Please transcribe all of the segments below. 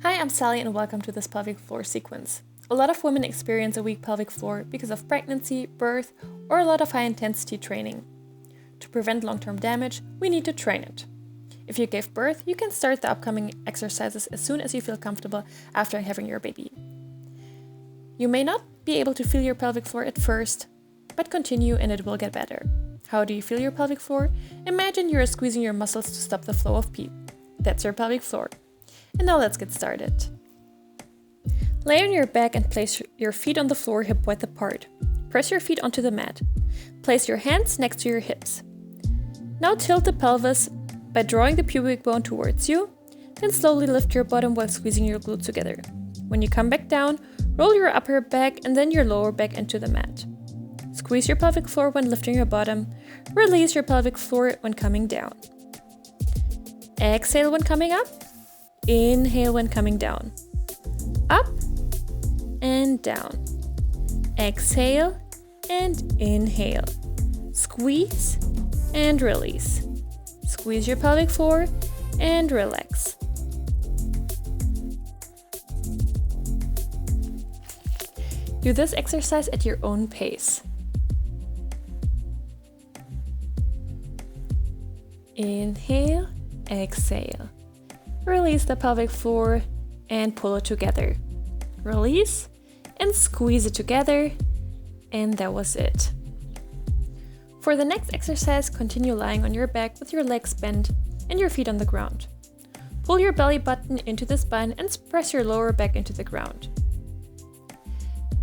Hi, I'm Sally and welcome to this pelvic floor sequence. A lot of women experience a weak pelvic floor because of pregnancy, birth, or a lot of high-intensity training. To prevent long-term damage, we need to train it. If you gave birth, you can start the upcoming exercises as soon as you feel comfortable after having your baby. You may not be able to feel your pelvic floor at first, but continue and it will get better. How do you feel your pelvic floor? Imagine you are squeezing your muscles to stop the flow of pee. That's your pelvic floor. And now let's get started. Lay on your back and place your feet on the floor hip-width apart. Press your feet onto the mat. Place your hands next to your hips. Now tilt the pelvis by drawing the pubic bone towards you, then slowly lift your bottom while squeezing your glutes together. When you come back down, roll your upper back and then your lower back into the mat. Squeeze your pelvic floor when lifting your bottom. Release your pelvic floor when coming down. Exhale when coming up. Inhale when coming down. Up and down. Exhale and inhale. Squeeze and release. Squeeze your pelvic floor and relax. Do this exercise at your own pace. Inhale, exhale. Release the pelvic floor and pull it together. Release and squeeze it together, and that was it. For the next exercise, continue lying on your back with your legs bent and your feet on the ground. Pull your belly button into the spine and press your lower back into the ground.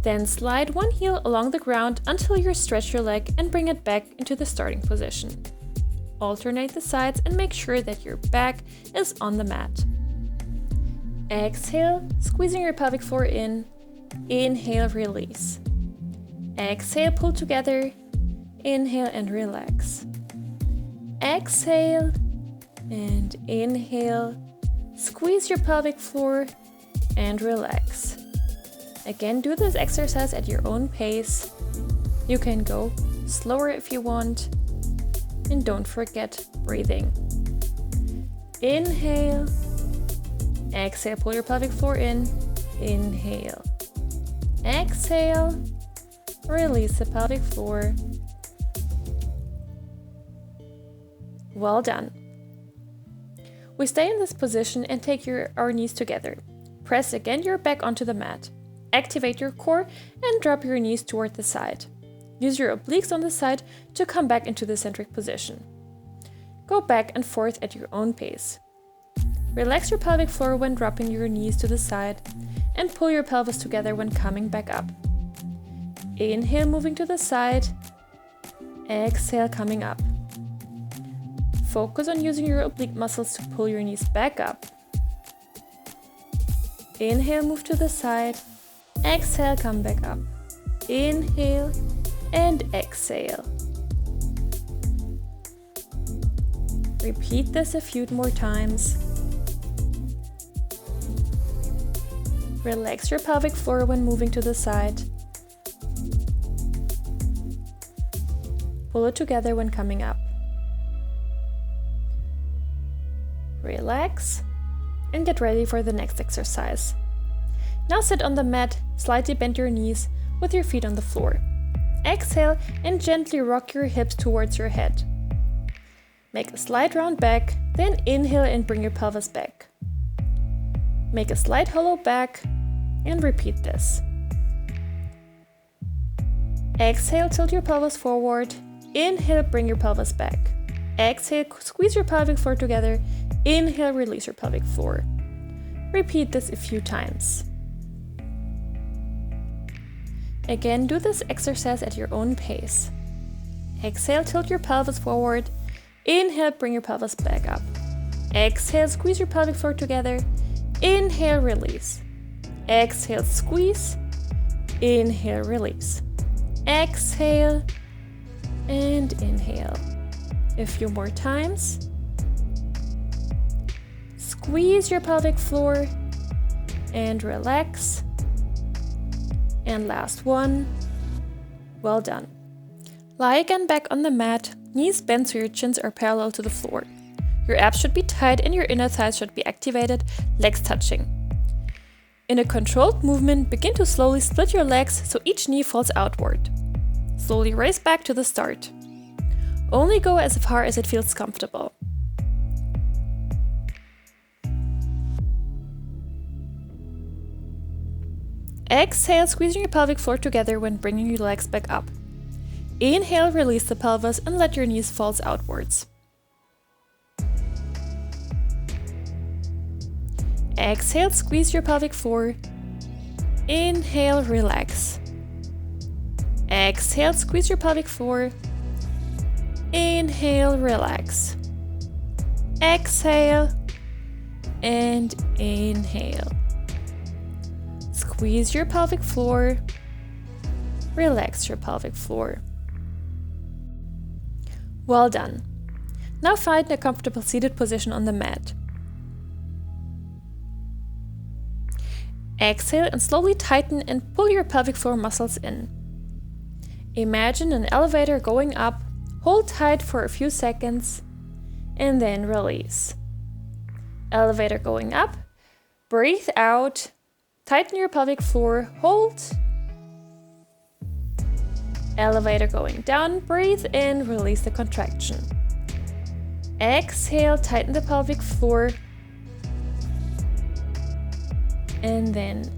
Then slide one heel along the ground until you stretch your leg and bring it back into the starting position. Alternate the sides and make sure that your back is on the mat. Exhale, squeezing your pelvic floor in. Inhale, release. Exhale, pull together. Inhale and relax. Exhale and inhale. Squeeze your pelvic floor and relax. Again, do this exercise at your own pace. You can go slower if you want. And don't forget breathing. Inhale. Exhale, pull your pelvic floor in. Inhale. Exhale. Release the pelvic floor. Well done. We stay in this position and take our knees together. Press again your back onto the mat. Activate your core and drop your knees toward the side. Use your obliques on the side to come back into the centric position. Go back and forth at your own pace. Relax your pelvic floor when dropping your knees to the side and pull your pelvis together when coming back up. Inhale, moving to the side. Exhale, coming up. Focus on using your oblique muscles to pull your knees back up. Inhale, move to the side. Exhale, come back up. Inhale and exhale. Repeat this a few more times. Relax your pelvic floor when moving to the side. Pull it together when coming up. Relax and get ready for the next exercise. Now sit on the mat, slightly bend your knees with your feet on the floor. Exhale and gently rock your hips towards your head. Make a slight round back, then inhale and bring your pelvis back. Make a slight hollow back and repeat this. Exhale, tilt your pelvis forward. Inhale, bring your pelvis back. Exhale, squeeze your pelvic floor together. Inhale, release your pelvic floor. Repeat this a few times. Again, do this exercise at your own pace. Exhale, tilt your pelvis forward. Inhale, bring your pelvis back up. Exhale, squeeze your pelvic floor together. Inhale, release. Exhale, squeeze. Inhale, release. Exhale and inhale. A few more times. Squeeze your pelvic floor and relax. And last one. Well done. Lie again back on the mat, knees bent so your chins are parallel to the floor. Your abs should be tight and your inner thighs should be activated, legs touching. In a controlled movement, begin to slowly split your legs so each knee falls outward. Slowly raise back to the start. Only go as far as it feels comfortable. Exhale, squeezing your pelvic floor together when bringing your legs back up. Inhale, release the pelvis and let your knees fall outwards. Exhale, squeeze your pelvic floor. Inhale, relax. Exhale, squeeze your pelvic floor. Inhale, relax. Exhale and inhale. Squeeze your pelvic floor. Relax your pelvic floor. Well done. Now find a comfortable seated position on the mat. Exhale and slowly tighten and pull your pelvic floor muscles in. Imagine an elevator going up, hold tight for a few seconds, and then release. Elevator going up, breathe out, tighten your pelvic floor, hold. Elevator going down, breathe in, release the contraction. Exhale, tighten the pelvic floor. And then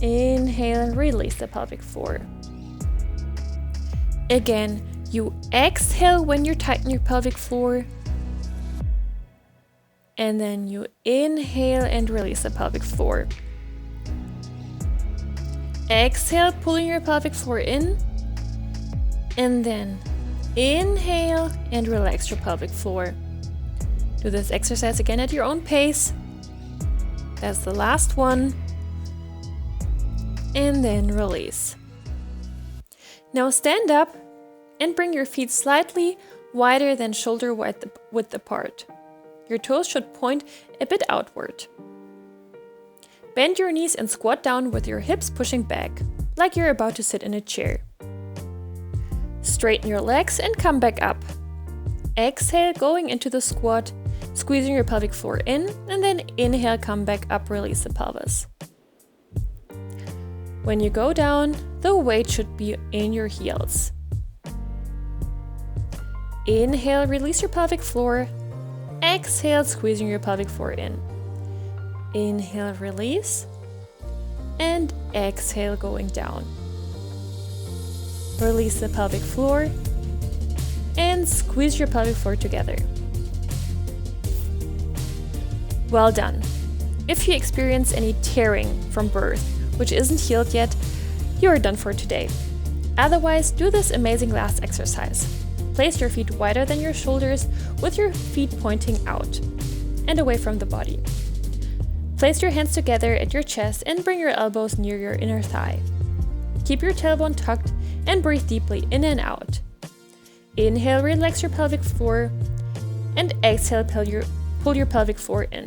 inhale and release the pelvic floor. Again, you exhale when you tighten your pelvic floor. And then you inhale and release the pelvic floor. Exhale, pulling your pelvic floor in. And then inhale and relax your pelvic floor. Do this exercise again at your own pace. That's the last one. And then release. Now stand up and bring your feet slightly wider than shoulder width apart. Your toes should point a bit outward. Bend your knees and squat down with your hips pushing back, like you're about to sit in a chair. Straighten your legs and come back up. Exhale, going into the squat, squeezing your pelvic floor in, and then inhale, come back up, release the pelvis. When you go down, the weight should be in your heels. Inhale, release your pelvic floor. Exhale, squeezing your pelvic floor in. Inhale, release. And exhale, going down. Release the pelvic floor. And squeeze your pelvic floor together. Well done. If you experience any tearing from birth, which isn't healed yet, you are done for today. Otherwise, do this amazing last exercise. Place your feet wider than your shoulders with your feet pointing out and away from the body. Place your hands together at your chest and bring your elbows near your inner thigh. Keep your tailbone tucked and breathe deeply in and out. Inhale, relax your pelvic floor, and exhale, pull your pelvic floor in.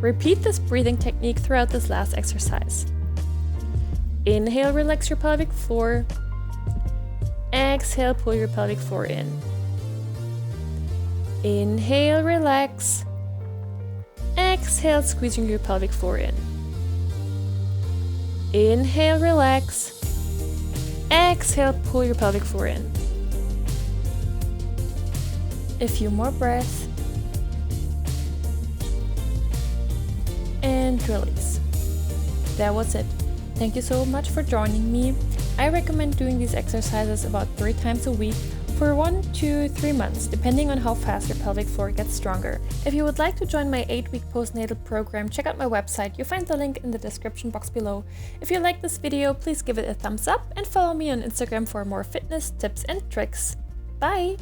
Repeat this breathing technique throughout this last exercise. Inhale, relax your pelvic floor. Exhale, pull your pelvic floor in. Inhale, relax. Exhale, squeezing your pelvic floor in. Inhale, relax. Exhale, pull your pelvic floor in. A few more breaths. And release. That was it. Thank you so much for joining me. I recommend doing these exercises about 3 times a week for 1 to 3 months, depending on how fast your pelvic floor gets stronger. If you would like to join my 8-week postnatal program, check out my website. You'll find the link in the description box below. If you like this video, please give it a thumbs up and follow me on Instagram for more fitness tips and tricks. Bye!